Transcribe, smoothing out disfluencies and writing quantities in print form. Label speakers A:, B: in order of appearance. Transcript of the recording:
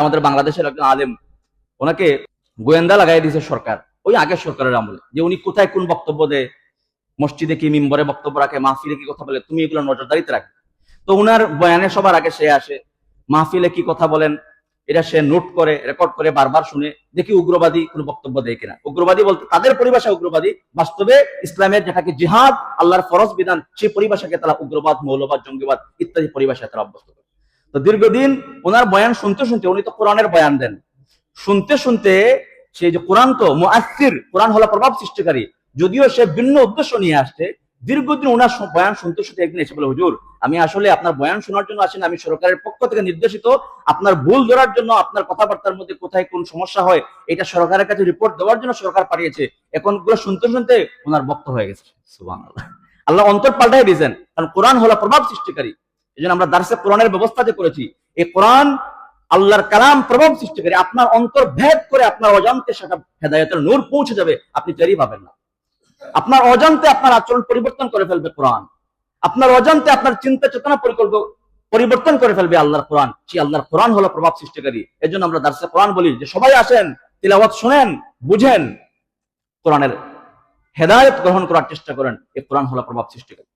A: আমাদের বাংলাদেশের একজন আলেম, ওনাকে গোয়েন্দা লাগাই দিয়েছে সরকার, ওই আগের সরকারের আমলে, যে উনি কোথায় কোন বক্তব্য দেয়, মসজিদে কি মিম্বরে বক্তব্য রাখে, মাহফিলে কি কথা বলে, তুমি এগুলো নজরদারিতে রাখবে। তো উনার বয়ানে সবার আগে সে আসে, মাহফিলে কি কথা বলেন এটা সে নোট করে, রেকর্ড করে, বারবার শুনে দেখি উগ্রবাদী কোন বক্তব্য দেয় কিনা। উগ্রবাদী বলতে তাদের পরিভাষা উগ্রবাদী, বাস্তবে ইসলামের যেটাকে জিহাদ, আল্লাহর ফরজ বিধান, সেই পরিভাষাকে তারা উগ্রবাদ, মৌলবাদ, জঙ্গিবাদ ইত্যাদি পরিভাষায় তারা অভ্যস্ত করে। তো দীর্ঘদিন ওনার বয়ান শুনতে শুনতে, উনি তো কোরআনের বয়ান দেন, শুনতে শুনতে সেই যে কোরআন তো মুআসসির, কোরআন হলো প্রভাব সৃষ্টিকারী, যদিও সে ভিন্ন উদ্দেশ্য নিয়ে আসছে। দীর্ঘদিন ওনার বয়ান শুনতে শুনতে একদিন এসে বলে, হুজুর আমি আসলে আপনার বয়ান শোনার জন্য আসেন, আমি সরকারের পক্ষ থেকে নির্দেশিত, আপনার ভুল ধরার জন্য, আপনার কথাবার্তার মধ্যে কোথায় কোন সমস্যা হয় এটা সরকারের কাছে রিপোর্ট দেওয়ার জন্য সরকার পাঠিয়েছে। এখন গুলো শুনতে শুনতে ওনার বক্ত হয়ে গেছে। সুবহানাল্লাহ, আল্লাহ অন্তর পাল্টাই দিয়েছেন, কারণ কোরআন হলো প্রভাব সৃষ্টিকারী। এই জন্য আমরা দার্সে কোরআনের ব্যবস্থা যে করেছি, এই কোরআন আল্লাহর কালাম প্রভাব সৃষ্টিকারী, আপনার অন্তর ভেদ করে আপনার অজান্তে সেটা হেদায়েতের নূর পৌঁছে যাবে, আপনি টেরই পাবেন না। আপনার অজান্তে আপনার আচরণ পরিবর্তন করে ফেলবে কোরআন, আপনার অজান্তে আপনার চিন্তা চেতনা পরিবর্তন করে ফেলবে আল্লাহর কোরআন। সেই আল্লাহর কোরআন হলো প্রভাব সৃষ্টিকারী। এই জন্য আমরা দার্সে কোরআন বলি যে সবাই আসেন, তিলাওয়াত শুনেন, বুঝেন, কোরআনের হেদায়েত গ্রহণ করার চেষ্টা করেন। এই কোরআন হলো প্রভাব সৃষ্টিকারী।